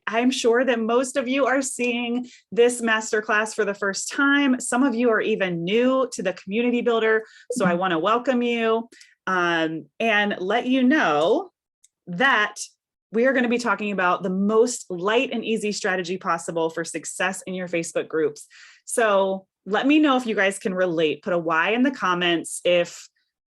I'm sure that most of you are seeing this masterclass for the first time. Some of you are even new to the Community Builder. So I want to welcome you and let you know that we are going to be talking about the most light and easy strategy possible for success in your Facebook groups. So let me know if you guys can relate. Put a Y in the comments if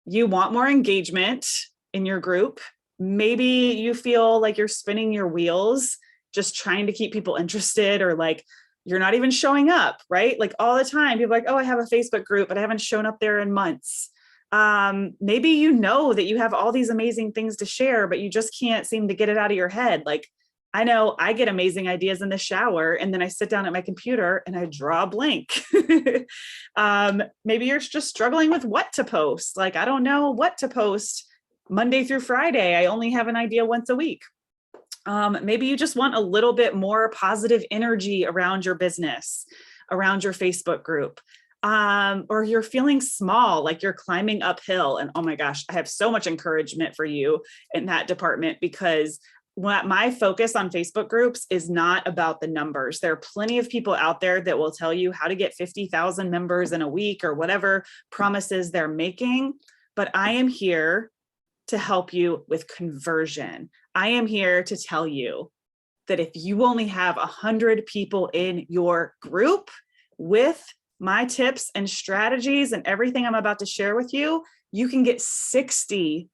you want more engagement in your group. Maybe you feel like you're spinning your wheels, just trying to keep people interested, or like you're not even showing up, right? Like all the time, people are like, oh, I have a Facebook group, but I haven't shown up there in months. Maybe you know that you have all these amazing things to share, but you just can't seem to get it out of your head. Like, I know I get amazing ideas in the shower, and then I sit down at my computer and I draw a blank. Maybe you're just struggling with what to post. Like, I don't know what to post Monday through Friday. I only have an idea once a week. Maybe you just want a little bit more positive energy around your business, around your Facebook group. Or you're feeling small, like you're climbing uphill. And oh my gosh, I have so much encouragement for you in that department, because my focus on Facebook groups is not about the numbers. There are plenty of people out there that will tell you how to get 50,000 members in a week or whatever promises they're making. But I am here to help you with conversion. I am here to tell you that if you only have 100 people in your group, with my tips and strategies and everything I'm about to share with you, you can get 60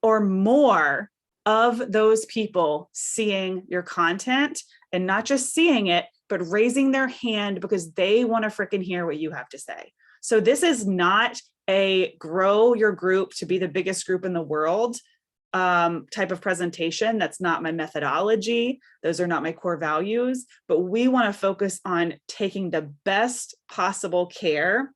or more of those people seeing your content, and not just seeing it, but raising their hand because they want to freaking hear what you have to say. So this is not a grow your group to be the biggest group in the world type of presentation. That's not my methodology. Those are not my core values, but we want to focus on taking the best possible care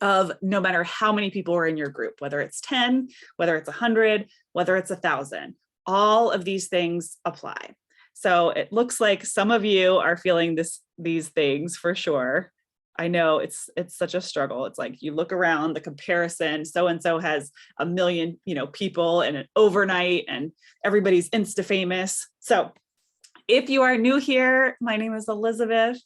of no matter how many people are in your group, whether it's 10, whether it's 100, whether it's 1,000, all of these things apply. So it looks like some of you are feeling these things for sure. I know it's such a struggle. It's like you look around, the comparison, so-and-so has 1 million, people in an overnight, and everybody's Insta famous. So if you are new here, my name is Elizabeth.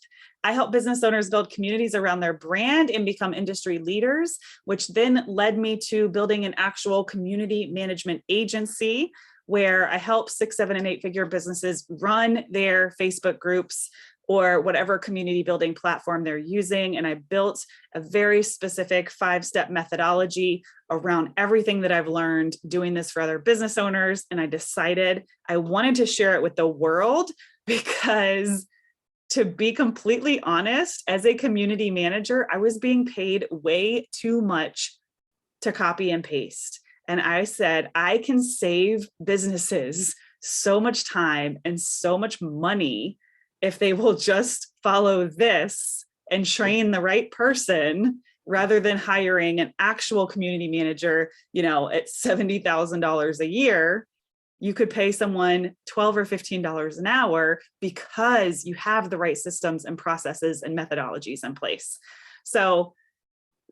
I help business owners build communities around their brand and become industry leaders, which then led me to building an actual community management agency where I help 6, 7, and 8-figure businesses run their Facebook groups or whatever community building platform they're using. And I built a very specific 5-step methodology around everything that I've learned doing this for other business owners. And I decided I wanted to share it with the world because, to be completely honest, as a community manager, I was being paid way too much to copy and paste. And I said, I can save businesses so much time and so much money if they will just follow this and train the right person, rather than hiring an actual community manager, at $70,000 a year. You could pay someone $12 or $15 an hour because you have the right systems and processes and methodologies in place. So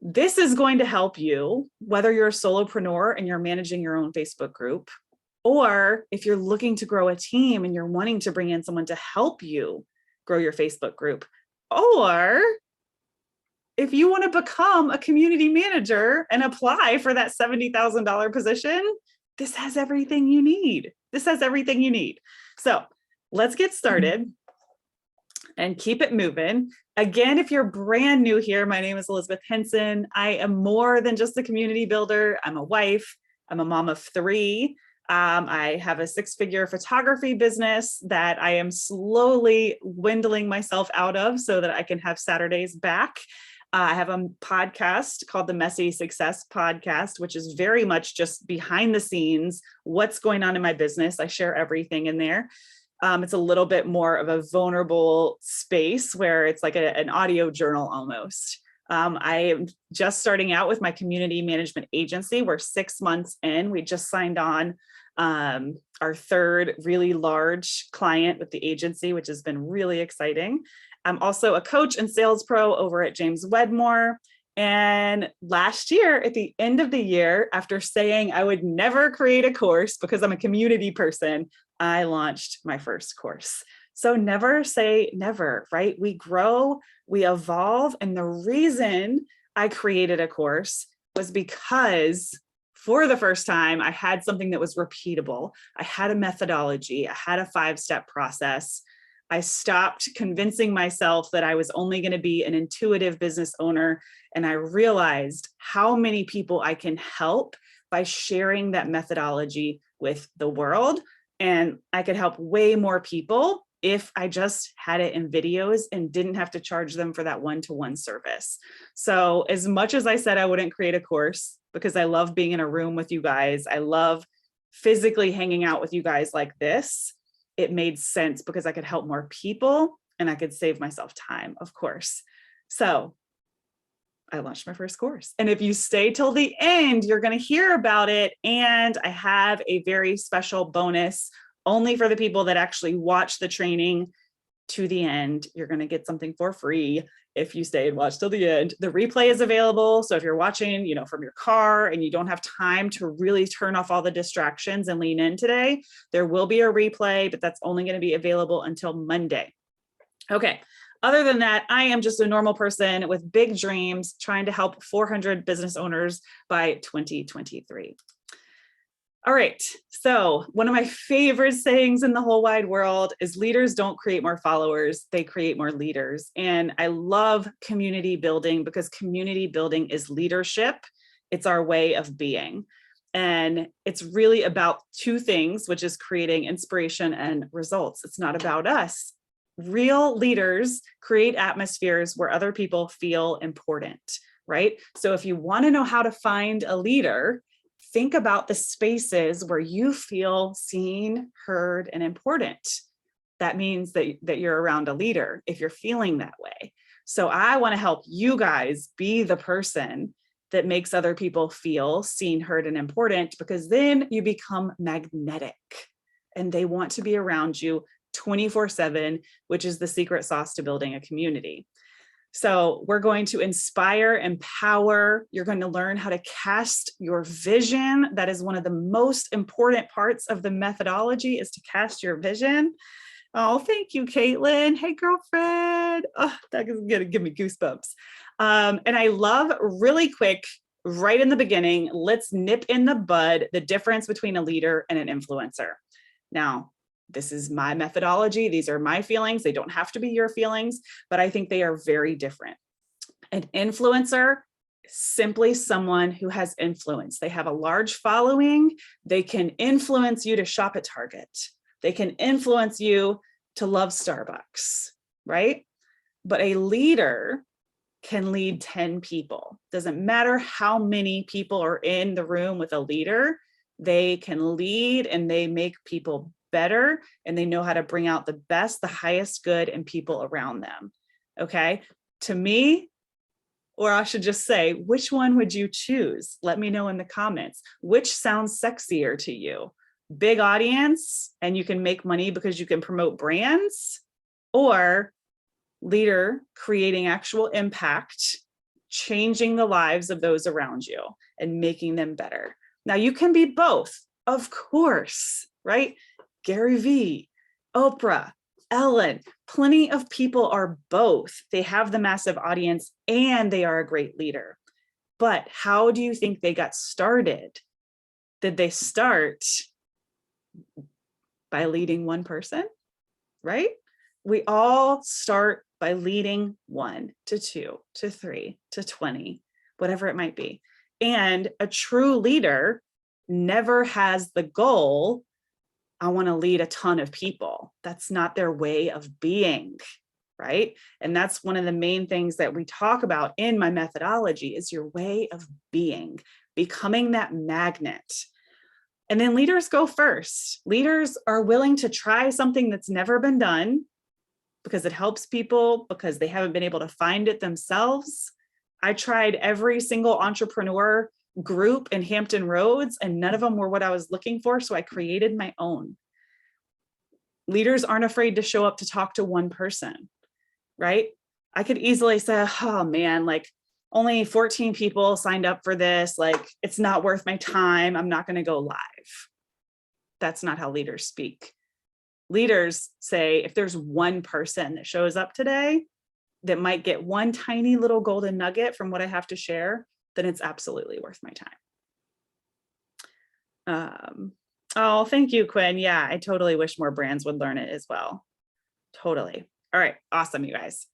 this is going to help you, whether you're a solopreneur and you're managing your own Facebook group, or if you're looking to grow a team and you're wanting to bring in someone to help you grow your Facebook group, or if you want to become a community manager and apply for that $70,000 position, this has everything you need. This has everything you need. So let's get started and keep it moving. Again, if you're brand new here, my name is Elizabeth Henson. I am more than just a community builder. I'm a wife. I'm a mom of 3. I have a 6-figure photography business that I am slowly dwindling myself out of so that I can have Saturdays back. I have a podcast called the Messy Success Podcast, which is very much just behind the scenes, what's going on in my business. I share everything in there. It's a little bit more of a vulnerable space where it's like an audio journal almost. I am just starting out with my community management agency. We're 6 months in. We just signed on our 3rd really large client with the agency, which has been really exciting. I'm also a coach and sales pro over at James Wedmore. And last year, at the end of the year, after saying I would never create a course because I'm a community person, I launched my first course. So never say never, right? We grow, we evolve. And the reason I created a course was because for the first time, I had something that was repeatable. I had a methodology, I had a 5-step process. I stopped convincing myself that I was only going to be an intuitive business owner. And I realized how many people I can help by sharing that methodology with the world. And I could help way more people if I just had it in videos and didn't have to charge them for that one-to-one service. So as much as I said I wouldn't create a course because I love being in a room with you guys, I love physically hanging out with you guys like this, it made sense because I could help more people and I could save myself time, of course. So I launched my first course. And if you stay till the end, you're going to hear about it. And I have a very special bonus only for the people that actually watch the training to the end. You're going to get something for free if you stay and watch till the end. The replay is available. So if you're watching, from your car and you don't have time to really turn off all the distractions and lean in today, there will be a replay, but that's only going to be available until Monday. Okay. Other than that, I am just a normal person with big dreams trying to help 400 business owners by 2023. All right, so one of my favorite sayings in the whole wide world is leaders don't create more followers, they create more leaders. And I love community building because community building is leadership. It's our way of being. And it's really about two things, which is creating inspiration and results. It's not about us. Real leaders create atmospheres where other people feel important, right? So if you want to know how to find a leader, think about the spaces where you feel seen, heard, and important. That means that you're around a leader if you're feeling that way. So I want to help you guys be the person that makes other people feel seen, heard, and important, because then you become magnetic and they want to be around you 24/7, which is the secret sauce to building a community. So we're going to inspire, empower. You're going to learn how to cast your vision. That is one of the most important parts of the methodology, is to cast your vision. Oh, thank you, Caitlin. Hey, girlfriend. Oh, that is going to give me goosebumps. And I love, really quick, right in the beginning, let's nip in the bud the difference between a leader and an influencer. Now, this is my methodology. These are my feelings. They don't have to be your feelings, but I think they are very different. An influencer is simply someone who has influence. They have a large following. They can influence you to shop at Target. They can influence you to love Starbucks, right? But a leader can lead 10 people. Doesn't matter how many people are in the room with a leader, they can lead and they make people better, and they know how to bring out the best, the highest good in people around them. Okay. To me, or I should just say, which one would you choose? Let me know in the comments. Which sounds sexier to you? Big audience and you can make money because you can promote brands, or leader creating actual impact, changing the lives of those around you and making them better. Now you can be both, of course, right? Gary Vee, Oprah, Ellen, plenty of people are both. They have the massive audience and they are a great leader. But how do you think they got started? Did they start by leading one person, right? We all start by leading 1 to 2 to 3 to 20, whatever it might be. And a true leader never has the goal, I want to lead a ton of people. That's not their way of being, right? And that's one of the main things that we talk about in my methodology, is your way of being, becoming that magnet. And then leaders go first. Leaders are willing to try something that's never been done because it helps people, because they haven't been able to find it themselves. I tried every single entrepreneur group in Hampton Roads and none of them were what I was looking for. So I created my own. Leaders aren't afraid to show up to talk to one person, right? I could easily say, oh man, like only 14 people signed up for this. Like it's not worth my time. I'm not going to go live. That's not how leaders speak. Leaders say, if there's one person that shows up today that might get one tiny little golden nugget from what I have to share, then it's absolutely worth my time. Oh, thank you, Quinn. Yeah, I totally wish more brands would learn it as well. Totally. All right, awesome, you guys.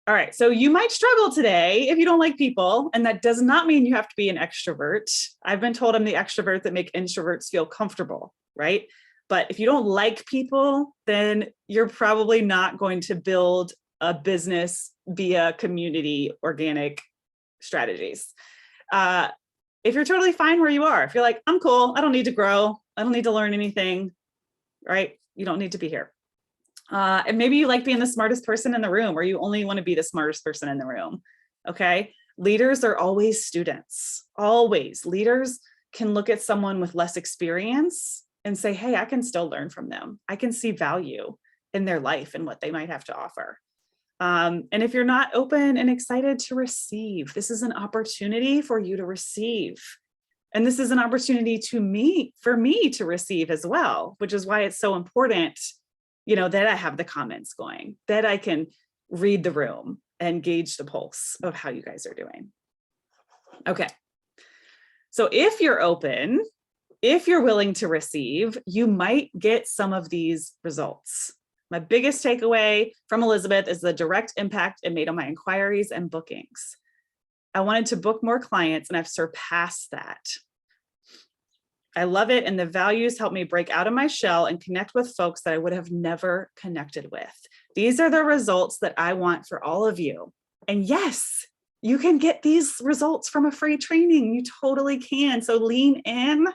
All right, so you might struggle today if you don't like people, and that does not mean you have to be an extrovert. I've been told I'm the extrovert that make introverts feel comfortable, right? But if you don't like people, then you're probably not going to build a business via community organic strategies. If you're totally fine where you are, if you're like, I'm cool, I don't need to grow, I don't need to learn anything, right? You don't need to be here. And maybe you like being the smartest person in the room, or you only want to be the smartest person in the room. Okay. Leaders are always students, always. Leaders can look at someone with less experience and say, hey, I can still learn from them. I can see value in their life and what they might have to offer. And if you're not open and excited to receive, this is an opportunity for you to receive. And this is an opportunity for me to receive as well, which is why it's so important, that I have the comments going, that I can read the room and gauge the pulse of how you guys are doing. Okay. So if you're open, if you're willing to receive, you might get some of these results. My biggest takeaway from Elizabeth is the direct impact it made on my inquiries and bookings. I wanted to book more clients, and I've surpassed that. I love it, and the values help me break out of my shell and connect with folks that I would have never connected with. These are the results that I want for all of you. And yes, you can get these results from a free training. You totally can. So lean in,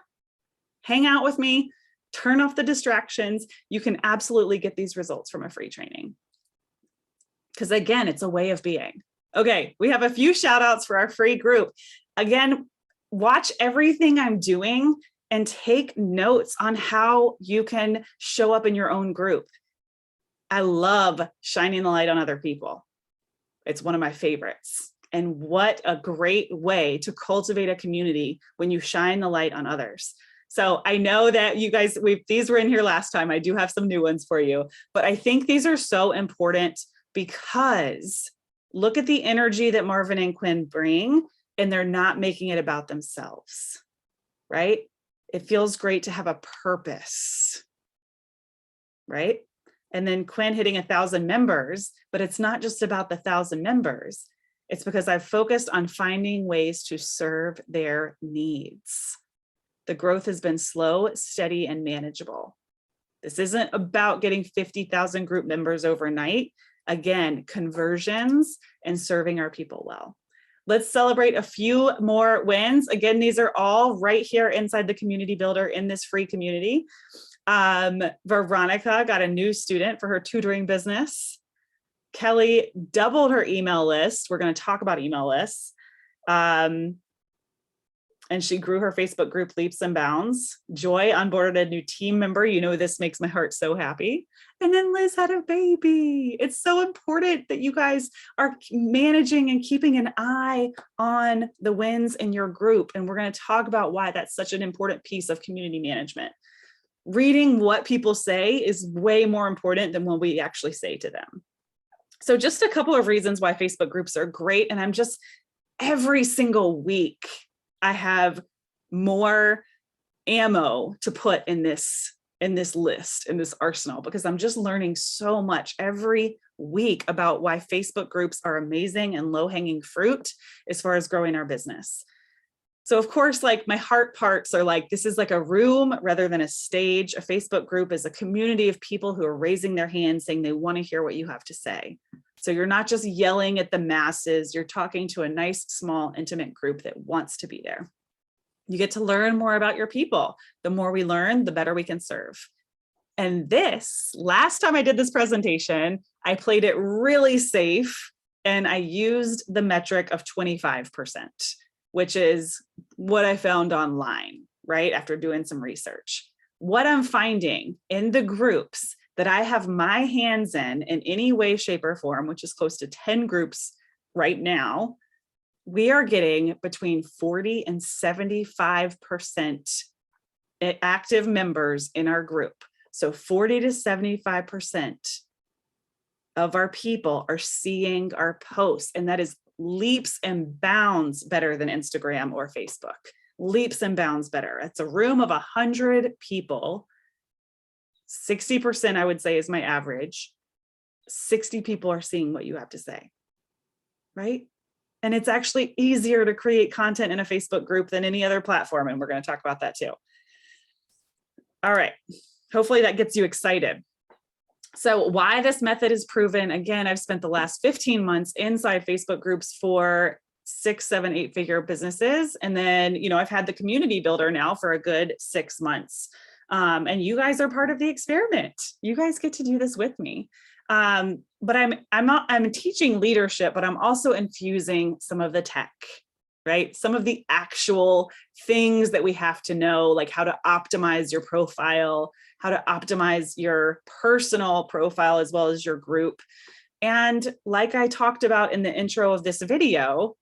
hang out with me, turn off the distractions. You can absolutely get these results from a free training. Because again, it's a way of being. Okay, we have a few shout outs for our free group. Again, watch everything I'm doing and take notes on how you can show up in your own group. I love shining the light on other people. It's one of my favorites. And what a great way to cultivate a community when you shine the light on others. So I know that you guys, these were in here last time. I do have some new ones for you, but I think these are so important because look at the energy that Marvin and Quinn bring, and they're not making it about themselves, right? It feels great to have a purpose, right? And then Quinn hitting 1,000 members, but it's not just about the 1,000 members. It's because I've focused on finding ways to serve their needs. The growth has been slow, steady, and manageable. This isn't about getting 50,000 group members overnight. Again, conversions and serving our people well. Let's celebrate a few more wins. Again, these are all right here inside the community builder in this free community. Veronica got a new student for her tutoring business. Kelly doubled her email list. We're going to talk about email lists. And she grew her Facebook group leaps and bounds. Joy onboarded a new team member. This makes my heart so happy. And then Liz had a baby. It's so important that you guys are managing and keeping an eye on the wins in your group. And we're going to talk about why that's such an important piece of community management. Reading what people say is way more important than what we actually say to them. So just a couple of reasons why Facebook groups are great. And every single week, I have more ammo to put in this list, in this arsenal, because I'm just learning so much every week about why Facebook groups are amazing and low-hanging fruit as far as growing our business. So of course, like my heart parts are like, this is like a room rather than a stage. A Facebook group is a community of people who are raising their hands saying they want to hear what you have to say. So you're not just yelling at the masses, you're talking to a nice, small, intimate group that wants to be there. You get to learn more about your people. The more we learn, the better we can serve. And last time I did this presentation, I played it really safe and I used the metric of 25%, which is what I found online, right? After doing some research. What I'm finding in the groups that I have my hands in any way, shape, or form, which is close to 10 groups right now, we are getting between 40 and 75% active members in our group. So 40 to 75% of our people are seeing our posts, and that is leaps and bounds better than Instagram or Facebook. Leaps and bounds better. It's a room of 100 people. 60%, I would say, is my average. 60 people are seeing what you have to say, right? And it's actually easier to create content in a Facebook group than any other platform. And we're going to talk about that too. All right. Hopefully that gets you excited. So why this method is proven, again, I've spent the last 15 months inside Facebook groups for 6, 7, 8-figure businesses. And then, I've had the community builder now for a good 6 months. And you guys are part of the experiment. You guys get to do this with me. But I'm teaching leadership, but I'm also infusing some of the tech, right? Some of the actual things that we have to know, like how to optimize your profile, how to optimize your personal profile as well as your group. And like I talked about in the intro of this video,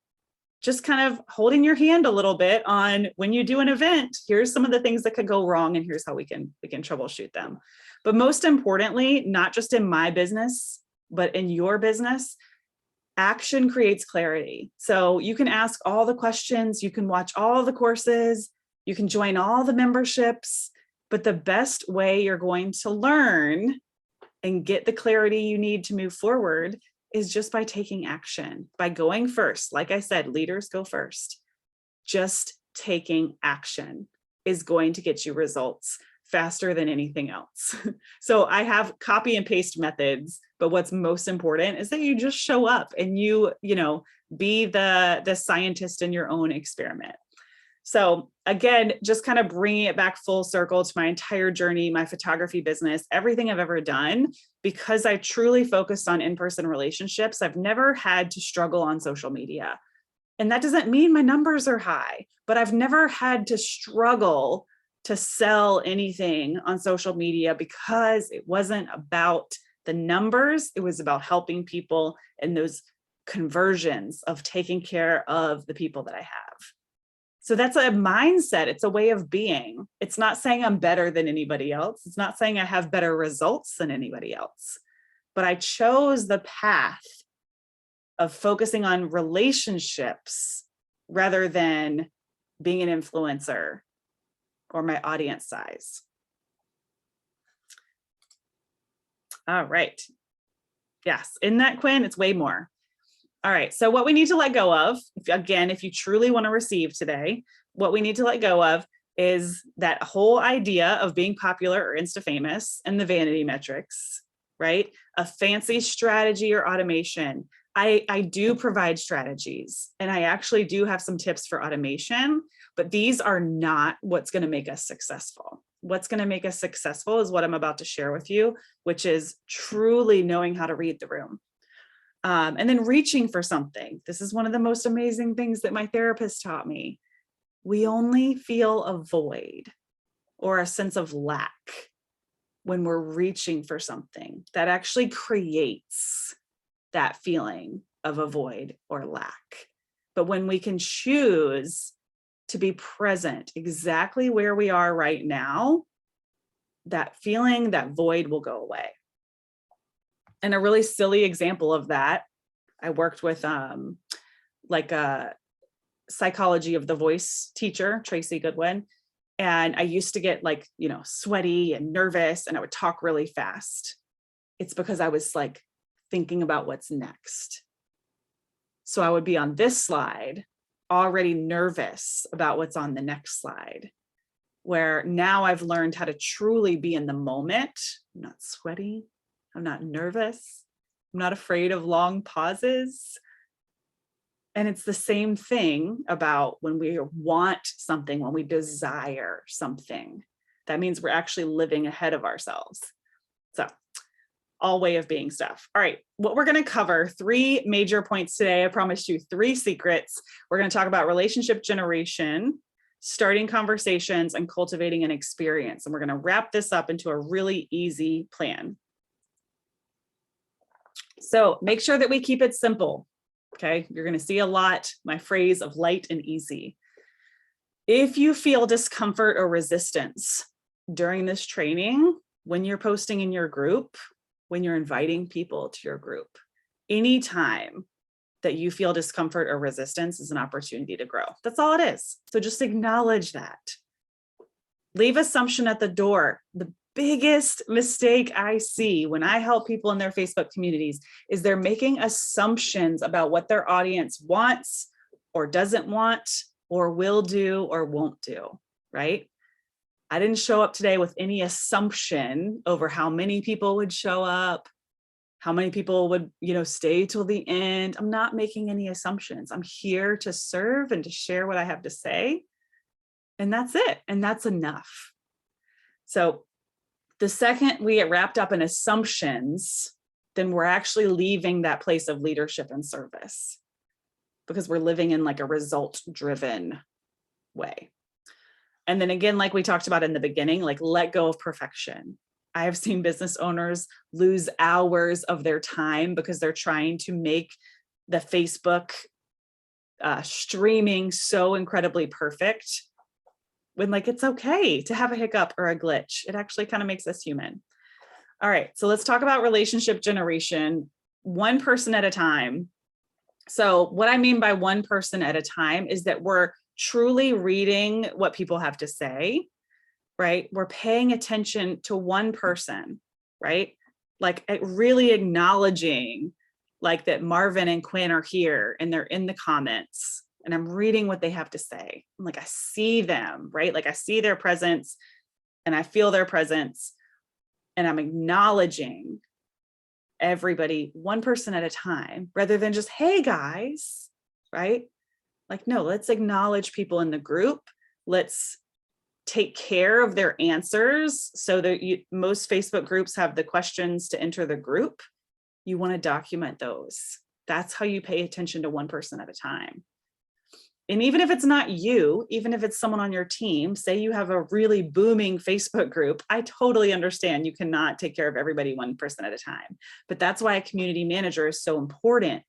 just kind of holding your hand a little bit on when you do an event, here's some of the things that could go wrong and here's how we can troubleshoot them. But most importantly, not just in my business, but in your business, action creates clarity. So you can ask all the questions, you can watch all the courses, you can join all the memberships, but the best way you're going to learn and get the clarity you need to move forward is just by taking action, by going first. Like I said, leaders go first. Just taking action is going to get you results faster than anything else. So I have copy and paste methods, but what's most important is that you just show up and you be the scientist in your own experiment. So again, just kind of bringing it back full circle to my entire journey, my photography business, everything I've ever done, because I truly focused on in-person relationships, I've never had to struggle on social media. And that doesn't mean my numbers are high, but I've never had to struggle to sell anything on social media because it wasn't about the numbers. It was about helping people and those conversions of taking care of the people that I have. So that's a mindset. It's a way of being. It's not saying I'm better than anybody else. It's not saying I have better results than anybody else, but I chose the path of focusing on relationships rather than being an influencer or my audience size. All right. Yes, in that, Quinn, it's way more. All right, so what we need to let go of, if you truly want to receive today, what we need to let go of is that whole idea of being popular or Insta famous and the vanity metrics, right? A fancy strategy or automation. I do provide strategies and I actually do have some tips for automation, but these are not what's going to make us successful. What's going to make us successful is what I'm about to share with you, which is truly knowing how to read the room. And then reaching for something. This is one of the most amazing things that my therapist taught me. We only feel a void or a sense of lack when we're reaching for something that actually creates that feeling of a void or lack. But when we can choose to be present exactly where we are right now, that feeling, that void will go away. And a really silly example of that, I worked with like a psychology of the voice teacher, Tracy Goodwin. And I used to get sweaty and nervous and I would talk really fast. It's because I was thinking about what's next. So I would be on this slide already nervous about what's on the next slide, where now I've learned how to truly be in the moment. I'm not sweaty. I'm not nervous. I'm not afraid of long pauses. And it's the same thing about when we want something, when we desire something. That means we're actually living ahead of ourselves. So, all way of being stuff. All right, what we're going to cover, 3 major points today. I promised you 3 secrets. We're going to talk about relationship generation, starting conversations, and cultivating an experience. And we're going to wrap this up into a really easy plan. So make sure that we keep it simple, okay? You're going to see a lot, my phrase of light and easy. If you feel discomfort or resistance during this training, when you're posting in your group, when you're inviting people to your group. Anytime that you feel discomfort or resistance is an opportunity to grow. That's all it is. So just acknowledge that. Leave assumption at the door. The biggest mistake I see when I help people in their Facebook communities is they're making assumptions about what their audience wants or doesn't want or will do or won't do, right? I didn't show up today with any assumption over how many people would show up, how many people would, stay till the end. I'm not making any assumptions. I'm here to serve and to share what I have to say. And that's it. And that's enough. So the second we get wrapped up in assumptions, then we're actually leaving that place of leadership and service because we're living in like a result-driven way. And then again, like we talked about in the beginning, like let go of perfection. I have seen business owners lose hours of their time because they're trying to make the Facebook streaming so incredibly perfect when like it's okay to have a hiccup or a glitch. It actually kind of makes us human. All right, so let's talk about relationship generation, one person at a time. So what I mean by one person at a time is that we're truly reading what people have to say, right? We're paying attention to one person, right? Like really acknowledging like that Marvin and Quinn are here and they're in the comments and I'm reading what they have to say. I'm like, I see them, right? Like I see their presence and I feel their presence and I'm acknowledging everybody one person at a time rather than just, hey guys, right? Like, no, let's acknowledge people in the group. Let's take care of their answers so that most Facebook groups have the questions to enter the group. You want to document those. That's how you pay attention to one person at a time. And even if it's not you, even if it's someone on your team, say you have a really booming Facebook group, I totally understand you cannot take care of everybody one person at a time. But that's why a community manager is so important.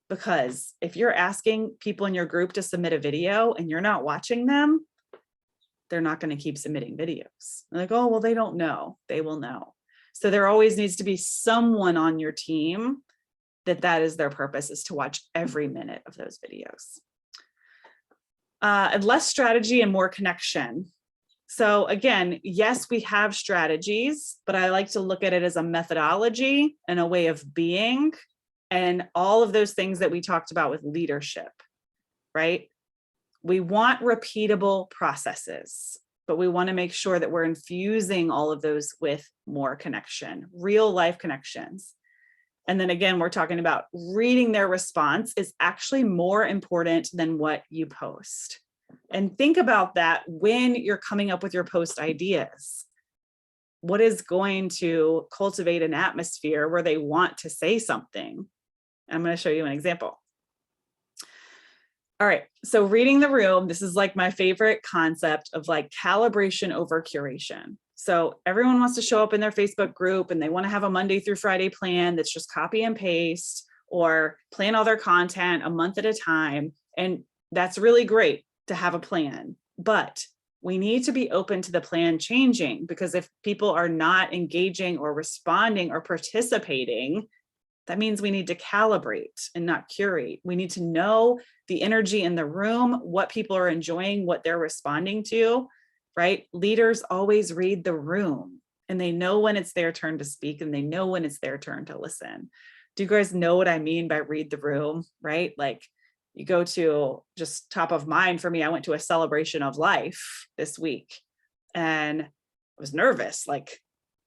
Because if you're asking people in your group to submit a video and you're not watching them, they're not going to keep submitting videos. They're like, oh, well, they don't know. They will know. So there always needs to be someone on your team that is their purpose, is to watch every minute of those videos. And less strategy and more connection. So again, yes, we have strategies, but I like to look at it as a methodology and a way of being, and all of those things that we talked about with leadership, right? We want repeatable processes, but we want to make sure that we're infusing all of those with more connection, real life connections. And then again, we're talking about reading their response is actually more important than what you post. And think about that when you're coming up with your post ideas. What is going to cultivate an atmosphere where they want to say something? I'm going to show you an example. All right, so reading the room, this is like my favorite concept of like calibration over curation. So everyone wants to show up in their Facebook group and they want to have a Monday through Friday plan that's just copy and paste or plan all their content a month at a time. And that's really great to have a plan, but we need to be open to the plan changing, because if people are not engaging or responding or participating, that means we need to calibrate and not curate. We need to know the energy in the room, what people are enjoying, what they're responding to, right? Leaders always read the room and they know when it's their turn to speak and they know when it's their turn to listen. Do you guys know what I mean by read the room, right? Like you go to, just top of mind for me, I went to a celebration of life this week and I was nervous. Like,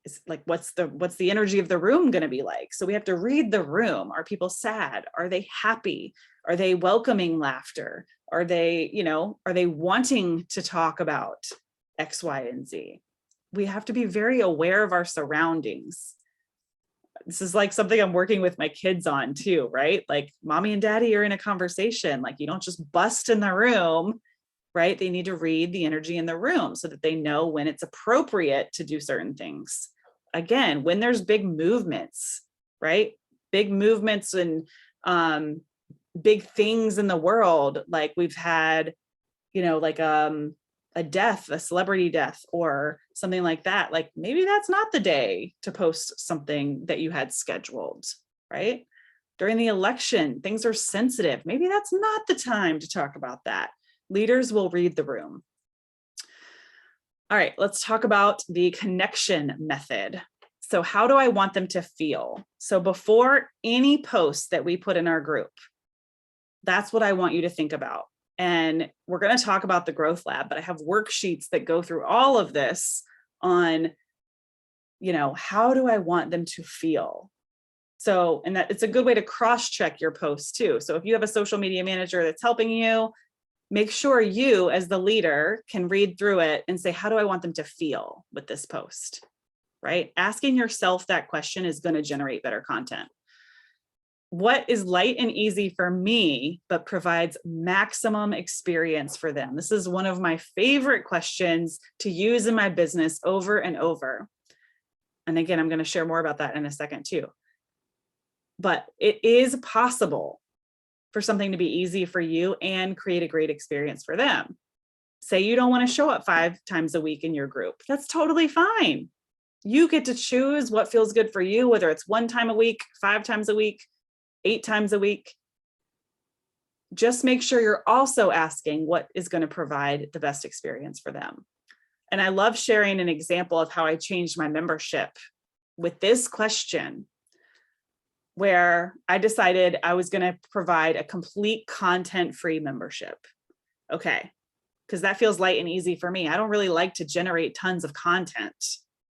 it's like, what's the energy of the room going to be like? So we have to read the room. Are people sad? Are they happy? Are they welcoming laughter? Are they, are they wanting to talk about X, Y, and Z? We have to be very aware of our surroundings. This is like something I'm working with my kids on too, right? Like mommy and daddy are in a conversation. Like you don't just bust in the room, right? They need to read the energy in the room so that they know when it's appropriate to do certain things. Again, when there's big movements, right? Big movements and big things in the world, like we've had, like a death, a celebrity death, or something like that, like maybe that's not the day to post something that you had scheduled, right? During the election, things are sensitive. Maybe that's not the time to talk about that. Leaders will read the room. All right, let's talk about the connection method. So how do I want them to feel? So before any post that we put in our group, that's what I want you to think about. And we're going to talk about the Growth Lab, but I have worksheets that go through all of this on, how do I want them to feel? So, and that it's a good way to cross-check your posts too. So if you have a social media manager that's helping you, make sure you as the leader can read through it and say, how do I want them to feel with this post, right? Asking yourself that question is going to generate better content. What is light and easy for me, but provides maximum experience for them? This is one of my favorite questions to use in my business over and over. And again, I'm going to share more about that in a second too. But it is possible for something to be easy for you and create a great experience for them. Say you don't want to show up 5 times a week in your group. That's totally fine. You get to choose what feels good for you, whether it's 1 time a week, 5 times a week, 8 times a week. Just make sure you're also asking what is going to provide the best experience for them. And I love sharing an example of how I changed my membership with this question, where I decided I was going to provide a complete content-free membership. Okay, because that feels light and easy for me. I don't really like to generate tons of content,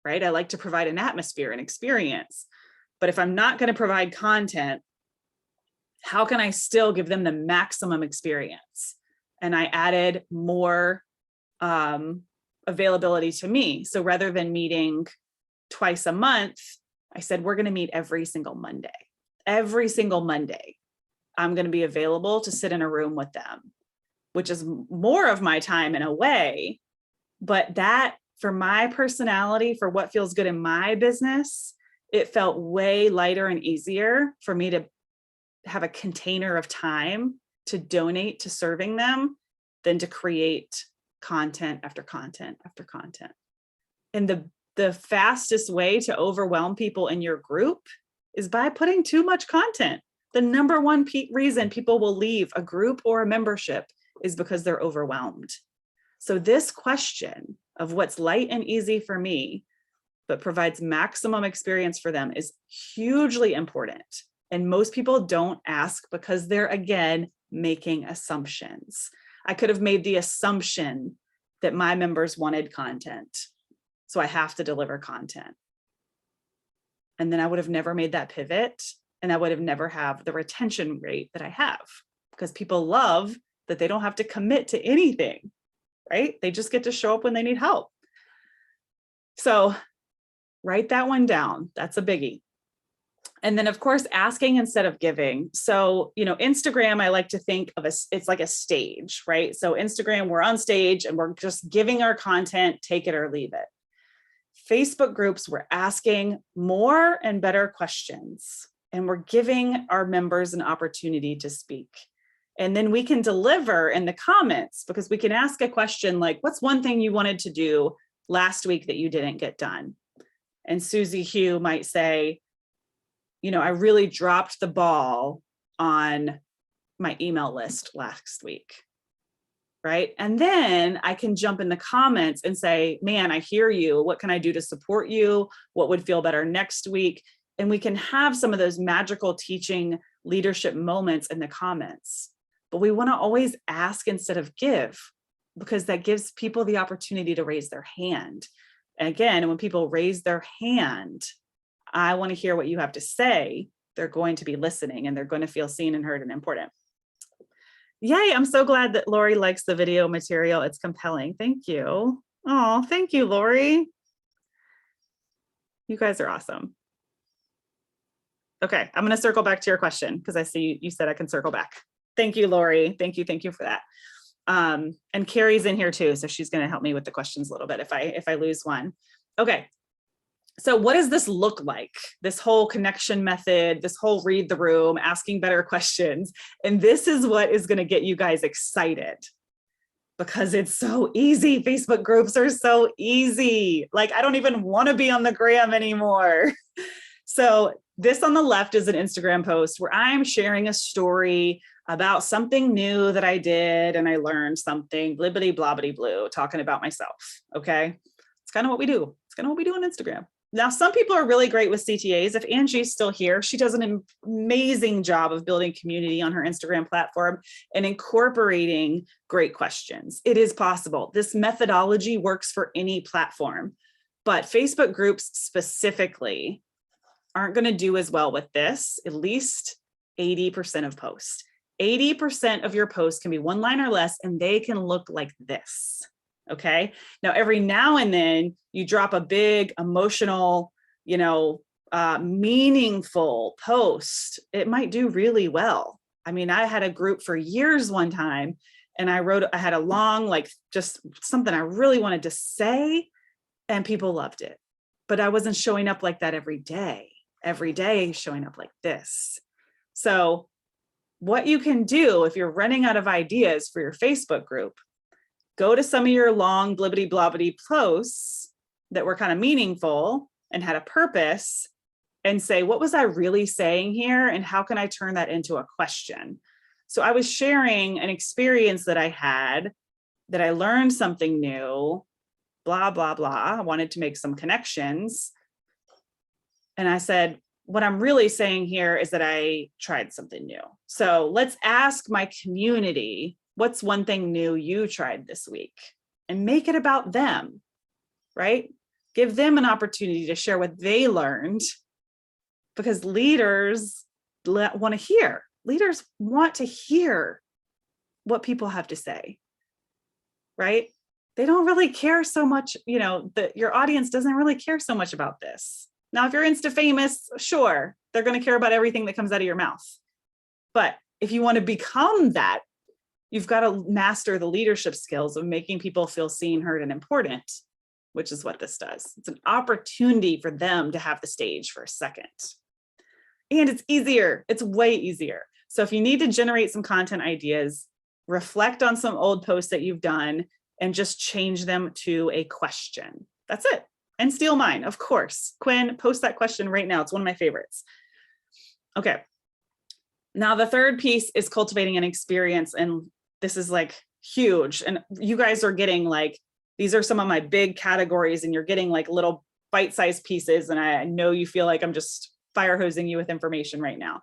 right? I like to provide an atmosphere and experience. But if I'm not going to provide content, how can I still give them the maximum experience? And I added more availability to me. So rather than meeting twice a month, I said, we're going to meet every single Monday. Every single Monday, I'm going to be available to sit in a room with them, which is more of my time in a way. But that, for my personality, for what feels good in my business, it felt way lighter and easier for me to have a container of time to donate to serving them than to create content after content after content. And the fastest way to overwhelm people in your group is by putting too much content. The number one reason people will leave a group or a membership is because they're overwhelmed. So this question of what's light and easy for me, but provides maximum experience for them, is hugely important. And most people don't ask because they're, again, making assumptions. I could have made the assumption that my members wanted content, so I have to deliver content. And then I would have never made that pivot, and I would have never have the retention rate that I have, because people love that they don't have to commit to anything, right? They just get to show up when they need help. So write that one down. That's a biggie. And then, of course, asking instead of giving. So, Instagram, I like to think of it's like a stage, right? So Instagram, we're on stage and we're just giving our content, take it or leave it. Facebook groups, we're asking more and better questions, and we're giving our members an opportunity to speak. And then we can deliver in the comments, because we can ask a question like, what's one thing you wanted to do last week that you didn't get done? And Susie Hugh might say, I really dropped the ball on my email list last week, right? And then I can jump in the comments and say, man, I hear you. What can I do to support you? What would feel better next week? And we can have some of those magical teaching leadership moments in the comments. But we want to always ask instead of give, because that gives people the opportunity to raise their hand. And again, when people raise their hand, I want to hear what you have to say. They're going to be listening, and they're going to feel seen and heard and important. Yay, I'm so glad that Lori likes the video material. It's compelling. Thank you. Oh, thank you, Lori. You guys are awesome. Okay, I'm going to circle back to your question, because I see you said I can circle back. Thank you, Lori. Thank you for that. And Carrie's in here too, so she's going to help me with the questions a little bit if I lose one. Okay. So what does this look like? This whole connection method, this whole read the room, asking better questions. And this is what is going to get you guys excited. because it's so easy. Facebook groups are so easy. Like, I don't even want to be on the gram anymore. So this on the left is an Instagram post where I'm sharing a story about something new that I did and I learned something, blibbity blobbity blue, talking about myself. Okay. It's kind of what we do. It's kind of what we do on Instagram. Now, some people are really great with CTAs. If Angie's still here, she does an amazing job of building community on her Instagram platform and incorporating great questions. It is possible. This methodology works for any platform, but Facebook groups specifically aren't going to do as well with this, at least 80% of posts. 80% of your posts can be one line or less, and they can look like this. Okay. Now, every now and then you drop a big emotional, meaningful post. It might do really well. I mean, I had a group for years one time, and I had a long, just something I really wanted to say, and people loved it. But I wasn't showing up like that every day showing up like this. So what you can do if you're running out of ideas for your Facebook group, go to some of your long blibbity blobbity posts that were kind of meaningful and had a purpose and say, what was I really saying here? And how can I turn that into a question? So I was sharing an experience that I had, that I learned something new, blah, blah, blah. I wanted to make some connections. And I said, what I'm really saying here is that I tried something new. So let's ask my community, what's one thing new you tried this week? And make it about them, right? Give them an opportunity to share what they learned, because leaders want to hear. Leaders want to hear what people have to say, right? They don't really care so much, your audience doesn't really care so much about this. Now, if you're Insta famous, sure, they're going to care about everything that comes out of your mouth. But if you want to become that, you've got to master the leadership skills of making people feel seen, heard, and important, which is what this does. It's an opportunity for them to have the stage for a second. And it's easier. It's way easier. So if you need to generate some content ideas, reflect on some old posts that you've done and just change them to a question. That's it. And steal mine, of course. Quinn, post that question right now. It's one of my favorites. Okay. Now, the third piece is cultivating an experience. And this is huge. And you guys are getting these are some of my big categories, and you're getting little bite-sized pieces. And I know you feel like I'm just fire hosing you with information right now.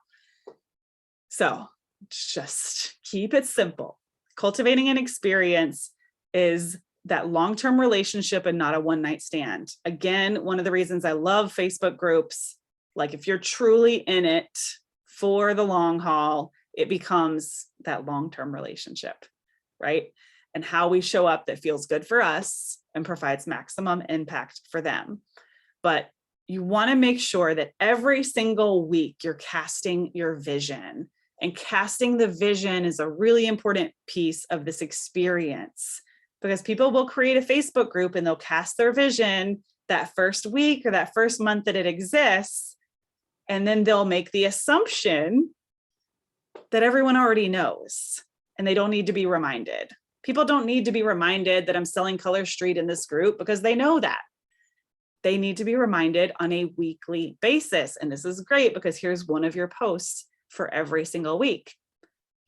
So just keep it simple. Cultivating an experience is that long-term relationship and not a one-night stand. Again, one of the reasons I love Facebook groups, if you're truly in it for the long haul, it becomes that long-term relationship, right? And how we show up that feels good for us and provides maximum impact for them. But you want to make sure that every single week you're casting your vision, and casting the vision is a really important piece of this experience. Because people will create a Facebook group and they'll cast their vision that first week or that first month that it exists. And then they'll make the assumption that everyone already knows, and they don't need to be reminded. People don't need to be reminded that I'm selling Color Street in this group, because they know that. They need to be reminded on a weekly basis. And this is great, because here's one of your posts for every single week.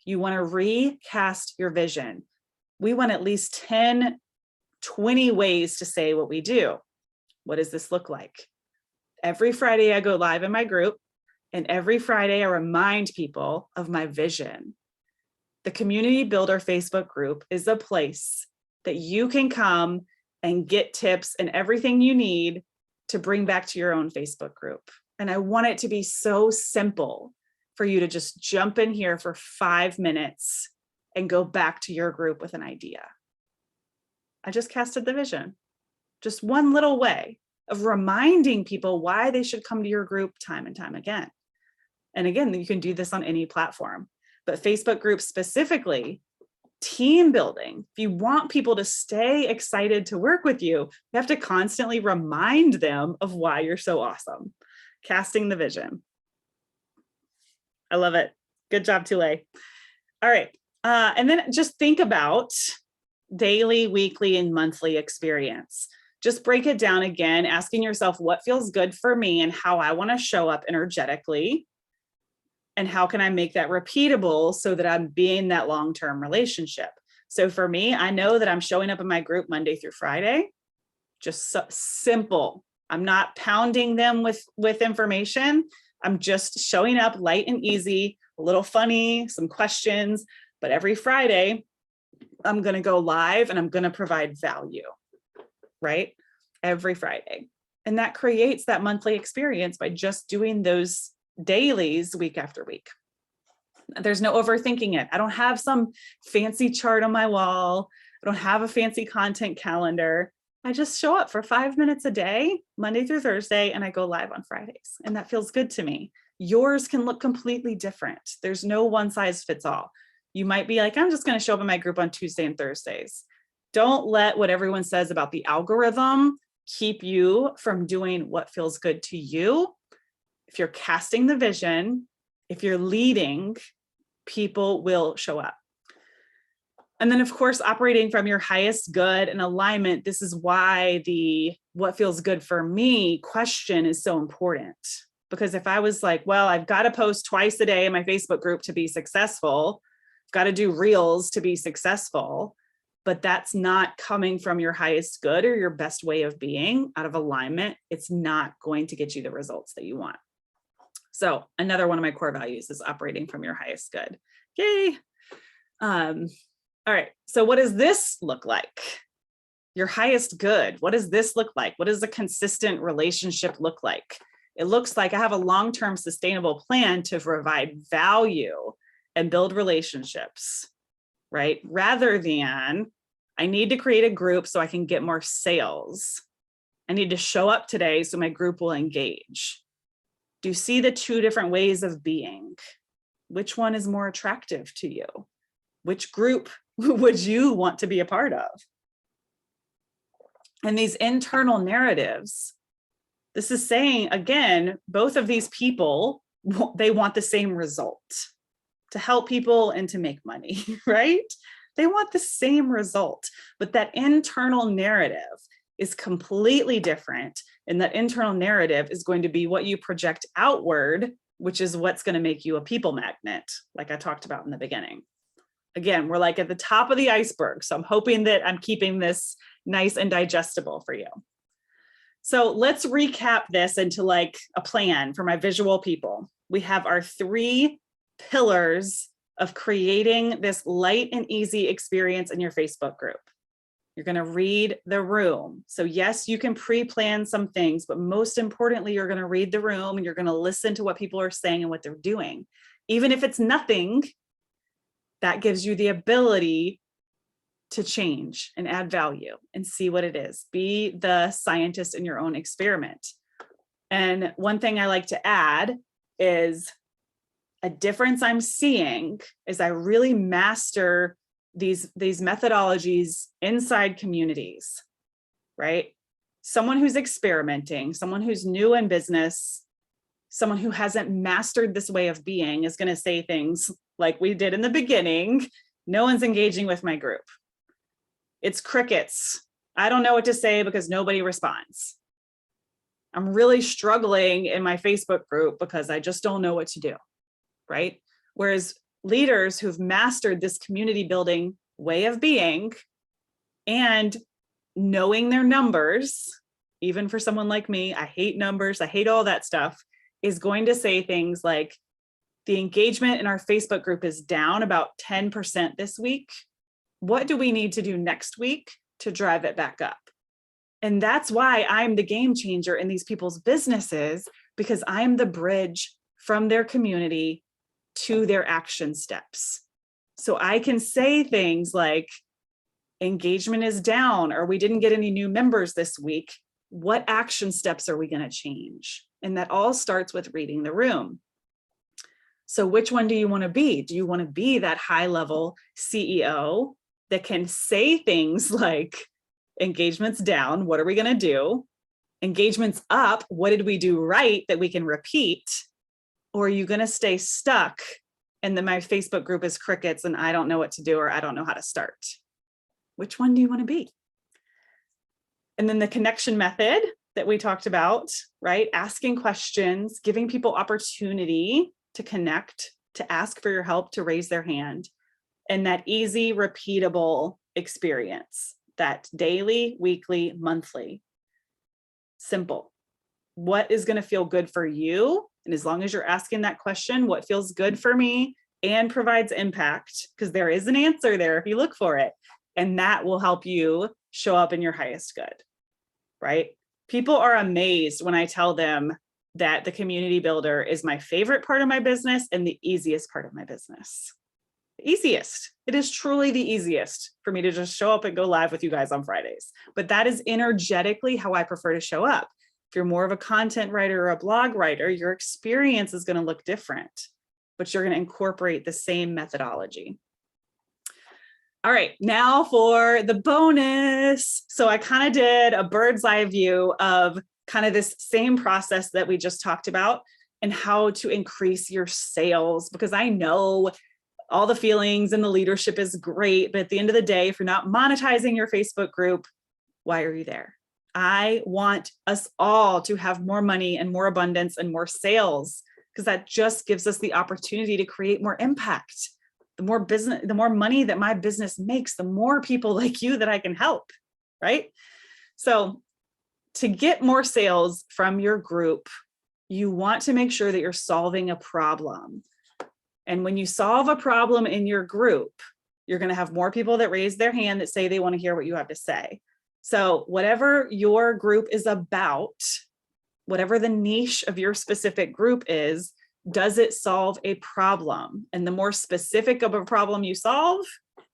You want to recast your vision. We want at least 10, 20 ways to say what we do. What does this look like? Every Friday I go live in my group, and every Friday I remind people of my vision. The Community Builder Facebook group is a place that you can come and get tips and everything you need to bring back to your own Facebook group. And I want it to be so simple for you to just jump in here for 5 minutes and go back to your group with an idea. I just casted the vision. Just one little way of reminding people why they should come to your group time and time again. And again, you can do this on any platform, but Facebook groups specifically, team building. If you want people to stay excited to work with you, you have to constantly remind them of why you're so awesome. Casting the vision. I love it. Good job, Tule. All right. And then just think about daily, weekly, and monthly experience. Just break it down again, asking yourself what feels good for me and how I want to show up energetically. And how can I make that repeatable so that I'm being that long-term relationship? So for me, I know that I'm showing up in my group Monday through Friday, just so simple. I'm not pounding them with information. I'm just showing up light and easy, a little funny, some questions, but every Friday, I'm going to go live and I'm going to provide value, right? Every Friday. And that creates that monthly experience by just doing those dailies week after week. There's no overthinking it. I don't have some fancy chart on my wall. I don't have a fancy content calendar. I just show up for 5 minutes a day, Monday through Thursday, and I go live on Fridays. And that feels good to me. Yours can look completely different. There's no one size fits all. You might be like, I'm just going to show up in my group on Tuesday and Thursdays. Don't let what everyone says about the algorithm keep you from doing what feels good to you. If you're casting the vision, if you're leading, people will show up. And then, of course, operating from your highest good and alignment. This is why the what feels good for me question is so important. Because if I was like, well, I've got to post twice a day in my Facebook group to be successful, I've got to do reels to be successful, but that's not coming from your highest good or your best way of being out of alignment, it's not going to get you the results that you want. So another one of my core values is operating from your highest good. Yay. All right. So what does this look like? Your highest good. What does this look like? What does a consistent relationship look like? It looks like I have a long-term sustainable plan to provide value and build relationships, right? Rather than I need to create a group so I can get more sales. I need to show up today so my group will engage. Do you see the two different ways of being? Which one is more attractive to you? Which group would you want to be a part of? And these internal narratives, this is saying, again, both of these people, they want the same result, to help people and to make money, right? They want the same result, but that internal narrative is completely different. And that internal narrative is going to be what you project outward, which is what's going to make you a people magnet, like I talked about in the beginning. Again, we're like at the top of the iceberg. So I'm hoping that I'm keeping this nice and digestible for you. So let's recap this into like a plan for my visual people. We have our 3 pillars of creating this light and easy experience in your Facebook group. You're going to read the room. So yes, you can pre-plan some things, but most importantly, you're going to read the room and you're going to listen to what people are saying and what they're doing. Even if it's nothing, that gives you the ability to change and add value and see what it is. Be the scientist in your own experiment. And one thing I like to add is a difference I'm seeing is I really master these methodologies inside communities, right? Someone who's experimenting, someone who's new in business, someone who hasn't mastered this way of being is going to say things like we did in the beginning. No one's engaging with my group. It's crickets. I don't know what to say because nobody responds. I'm really struggling in my Facebook group because I just don't know what to do, right? Whereas leaders who've mastered this community building way of being and knowing their numbers, even for someone like me, I hate numbers, I hate all that stuff, is going to say things like, the engagement in our Facebook group is down about 10% this week. What do we need to do next week to drive it back up? And that's why I'm the game changer in these people's businesses, because I'm the bridge from their community to their action steps. So I can say things like, engagement is down, or we didn't get any new members this week. What action steps are we going to change? And that all starts with reading the room. So which one do you want to be? Do you want to be that high level CEO that can say things like, engagement's down, what are we going to do? Engagement's up, what did we do right that we can repeat? Or are you going to stay stuck and then my Facebook group is crickets and I don't know what to do or I don't know how to start? Which one do you want to be? And then the connection method that we talked about, right? Asking questions, giving people opportunity to connect, to ask for your help, to raise their hand, and that easy, repeatable experience, that daily, weekly, monthly. Simple. What is going to feel good for you? And as long as you're asking that question, what feels good for me and provides impact, because there is an answer there if you look for it. And that will help you show up in your highest good, right? People are amazed when I tell them that the community builder is my favorite part of my business and the easiest part of my business. The easiest. It is truly the easiest for me to just show up and go live with you guys on Fridays. But that is energetically how I prefer to show up. If you're more of a content writer or a blog writer, your experience is going to look different, but you're going to incorporate the same methodology. All right, now for the bonus. So I kind of did a bird's eye view of kind of this same process that we just talked about and how to increase your sales, because I know all the feelings and the leadership is great, but at the end of the day, if you're not monetizing your Facebook group, why are you there? I want us all to have more money and more abundance and more sales, because that just gives us the opportunity to create more impact. The more business, the more money that my business makes, the more people like you that I can help, right? So to get more sales from your group, you want to make sure that you're solving a problem. And when you solve a problem in your group, you're going to have more people that raise their hand that say they want to hear what you have to say. So whatever your group is about, whatever the niche of your specific group is, does it solve a problem? And the more specific of a problem you solve,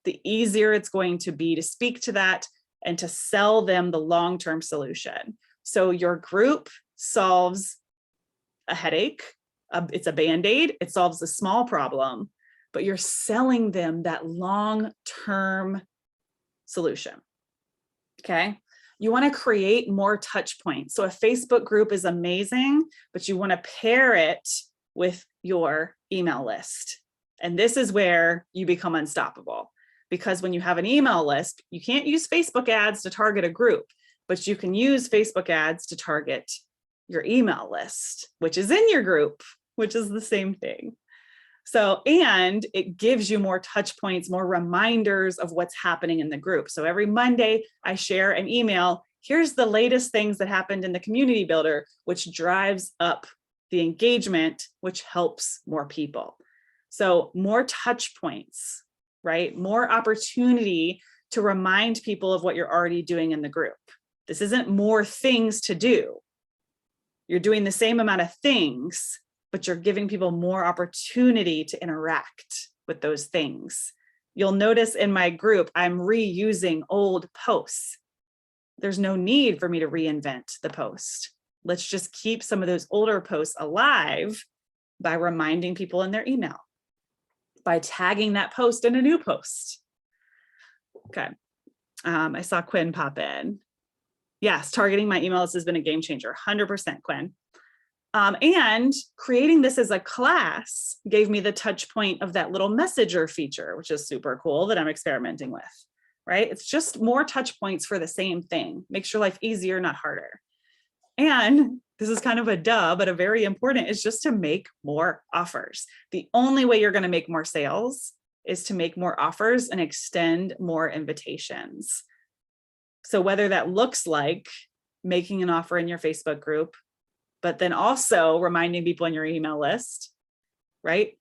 the easier it's going to be to speak to that and to sell them the long-term solution. So your group solves a headache, it's a Band-Aid, it solves a small problem, but you're selling them that long-term solution. Okay. You want to create more touch points. So a Facebook group is amazing, but you want to pair it with your email list. And this is where you become unstoppable, because when you have an email list, you can't use Facebook ads to target a group, but you can use Facebook ads to target your email list, which is in your group, which is the same thing. So, and it gives you more touch points, more reminders of what's happening in the group. So every Monday I share an email. Here's the latest things that happened in the community builder, which drives up the engagement, which helps more people. So more touch points, right? More opportunity to remind people of what you're already doing in the group. This isn't more things to do. You're doing the same amount of things, but you're giving people more opportunity to interact with those things. You'll notice in my group, I'm reusing old posts. There's no need for me to reinvent the post. Let's just keep some of those older posts alive by reminding people in their email, by tagging that post in a new post. Okay. I saw Quinn pop in. Yes, targeting my email list has been a game changer, 100% Quinn. And creating this as a class gave me the touch point of that little messenger feature, which is super cool that I'm experimenting with, right? It's just more touch points for the same thing. Makes your life easier, not harder. And this is kind of a duh, but a very important is just to make more offers. The only way you're going to make more sales is to make more offers and extend more invitations. So whether that looks like making an offer in your Facebook group, but then also reminding people in your email list, right?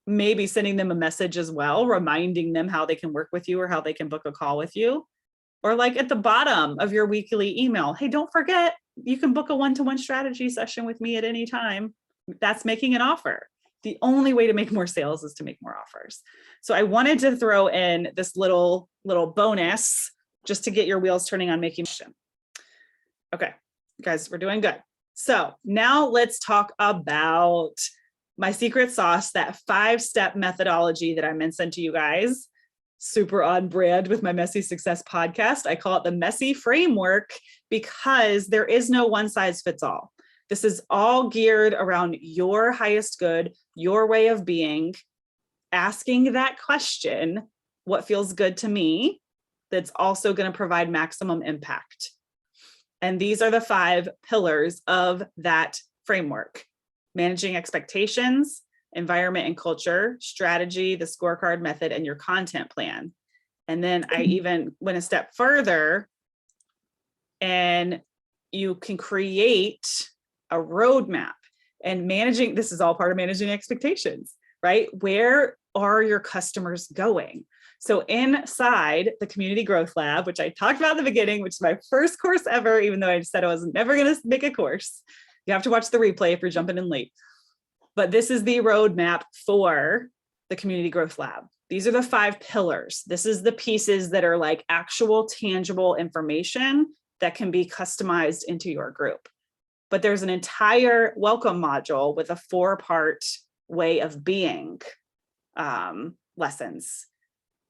Maybe sending them a message as well, reminding them how they can work with you or how they can book a call with you. Or like at the bottom of your weekly email, hey, don't forget, you can book a one-to-one strategy session with me at any time. That's making an offer. The only way to make more sales is to make more offers. So I wanted to throw in this little bonus just to get your wheels turning on making. Okay, guys, we're doing good. So now let's talk about my secret sauce, that 5-step methodology that I mentioned to you guys. Super on brand with my Messy Success podcast. I call it the Messy Framework because there is no one size fits all. This is all geared around your highest good, your way of being, asking that question, what feels good to me? that's also going to provide maximum impact. And these are the 5 pillars of that framework: managing expectations, environment and culture, strategy, the scorecard method, and your content plan. And then I even went a step further, and you can create a roadmap. And managing, this is all part of managing expectations, right? Where are your customers going? So inside the Community Growth Lab, which I talked about in the beginning, which is my first course ever, even though I said I was never going to make a course. You have to watch the replay if you're jumping in late. But this is the roadmap for the Community Growth Lab. These are the 5 pillars. This is the pieces that are like actual tangible information that can be customized into your group. But there's an entire welcome module with a 4-part way of being lessons.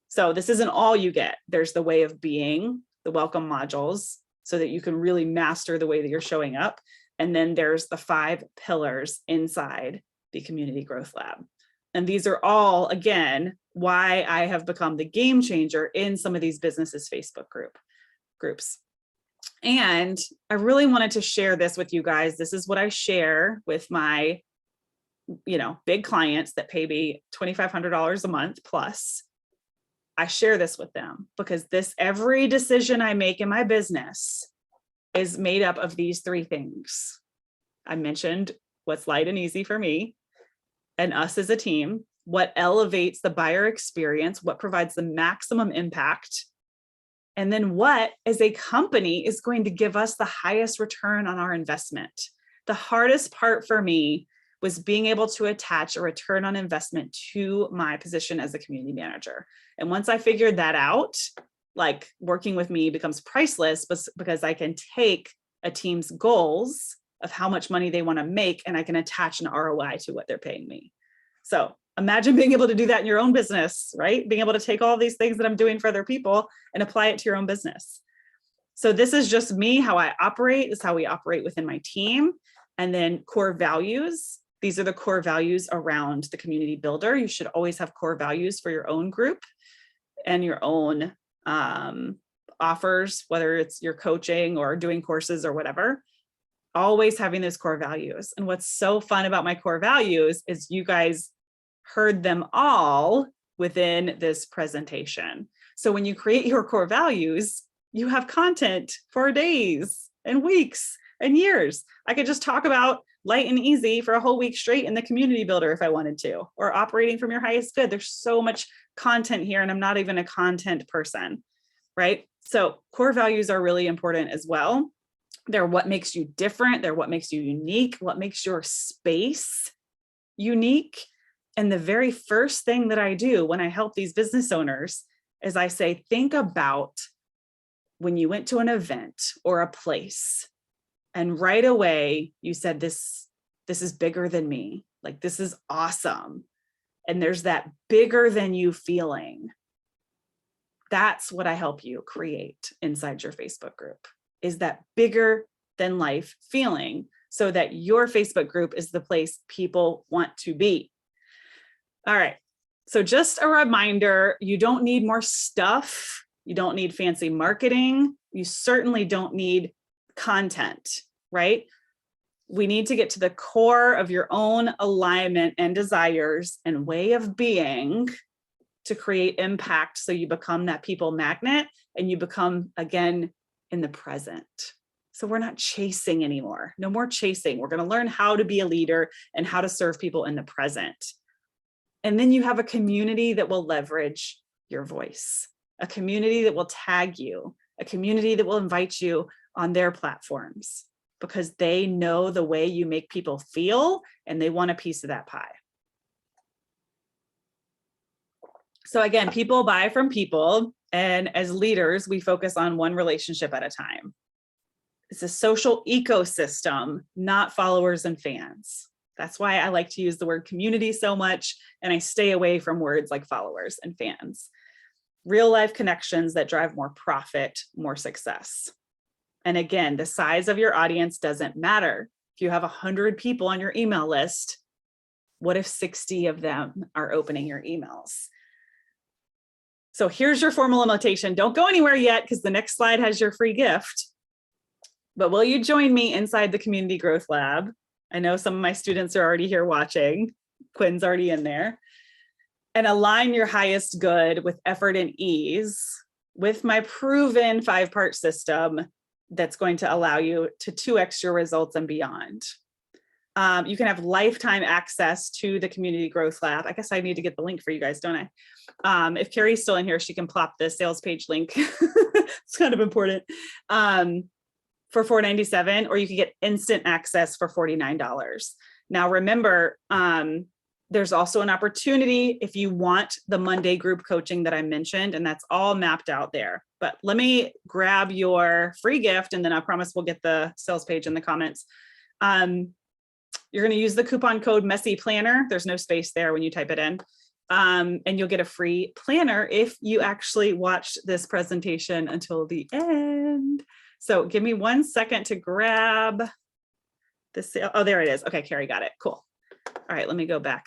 So this isn't all you get. There's the way of being, the welcome modules, so that you can really master the way that you're showing up. And then there's the 5 pillars inside the Community Growth Lab. And these are all, again, why I have become the game changer in some of these businesses Facebook groups. And I really wanted to share this with you guys. This is what I share with my, big clients that pay me $2,500 a month plus. I share this with them because every decision I make in my business is made up of these 3 things. I mentioned what's light and easy for me and us as a team, what elevates the buyer experience, what provides the maximum impact, and then what as a company is going to give us the highest return on our investment. The hardest part for me was being able to attach a return on investment to my position as a community manager. And once I figured that out, like working with me becomes priceless because I can take a team's goals of how much money they want to make and I can attach an ROI to what they're paying me. So imagine being able to do that in your own business, right? Being able to take all these things that I'm doing for other people and apply it to your own business. So this is just me, how I operate. This is how we operate within my team. And then core values. These are the core values around the community builder. You should always have core values for your own group and your own offers, whether it's your coaching or doing courses or whatever. Always having those core values. And what's so fun about my core values is you guys heard them all within this presentation. So when you create your core values, you have content for days and weeks and years. I could just talk about light and easy for a whole week straight in the community builder if I wanted to, or operating from your highest good. There's so much content here and I'm not even a content person, right? So core values are really important as well. They're what makes you different. They're what makes you unique, what makes your space unique. And the very first thing that I do when I help these business owners is I say, think about when you went to an event or a place and right away you said, this is bigger than me. Like, this is awesome. And there's that bigger than you feeling. That's what I help you create inside your Facebook group, is that bigger than life feeling so that your Facebook group is the place people want to be. All right. So just a reminder, you don't need more stuff. You don't need fancy marketing. You certainly don't need content, right? We need to get to the core of your own alignment and desires and way of being to create impact so you become that people magnet and you become, again, in the present. So we're not chasing anymore. No more chasing. We're going to learn how to be a leader and how to serve people in the present. And then you have a community that will leverage your voice, a community that will tag you, a community that will invite you on their platforms because they know the way you make people feel and they want a piece of that pie. So again, people buy from people, and as leaders, we focus on one relationship at a time. It's a social ecosystem, not followers and fans. That's why I like to use the word community so much, and I stay away from words like followers and fans. Real life connections that drive more profit, more success. And again, the size of your audience doesn't matter. If you have 100 people on your email list, what if 60 of them are opening your emails? So here's your formal invitation. Don't go anywhere yet because the next slide has your free gift. But will you join me inside the Community Growth Lab? I know some of my students are already here watching. Quinn's already in there. And align your highest good with effort and ease with my proven 5-part system that's going to allow you to 2x your results and beyond. You can have lifetime access to the Community Growth Lab. I guess I need to get the link for you guys, don't I? If Carrie's still in here, she can plop the sales page link. It's kind of important. For $4.97, or you can get instant access for $49. Now, remember, there's also an opportunity if you want the Monday group coaching that I mentioned, and that's all mapped out there. But let me grab your free gift, and then I promise we'll get the sales page in the comments. You're going to use the coupon code Messy Planner. There's no space there when you type it in. And you'll get a free planner if you actually watch this presentation until the end. So give me 1 second to grab this. Oh, there it is. Okay, Carrie got it. Cool. All right, let me go back